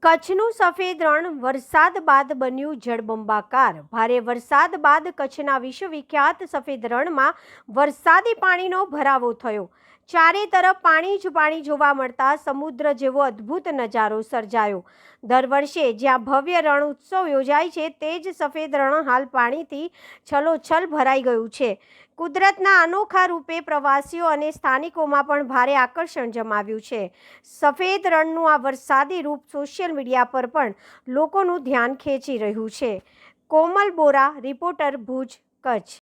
કચ્છનું સફેદ રણ વરસાદ બાદ બન્યું જળબંબાકાર। ભારે વરસાદ બાદ કચ્છના વિશ્વવિખ્યાત સફેદ રણમાં વરસાદી પાણીનો ભરાવો થયો। ચારે તરફ પાણી જ પાણી જોવા મળતા સમુદ્ર જેવો અદ્ભુત નજારો સર્જાયો। દર વર્ષે જ્યાં ભવ્ય રણ ઉત્સવ યોજાય છે તે જ સફેદ રણ હાલ પાણીથી છલોછલ ભરાઈ ગયું છે। કુદરતના અનોખા રૂપે પ્રવાસીઓ અને સ્થાનિકોમાં પણ ભારે આકર્ષણ જમાવ્યું છે। સફેદ રણનું આ વરસાદી રૂપ સોશિયલ મીડિયા પર પણ લોકોનું ધ્યાન ખેંચી રહ્યું છે। કોમલ બોરા, રિપોર્ટર, ભુજ, કચ્છ।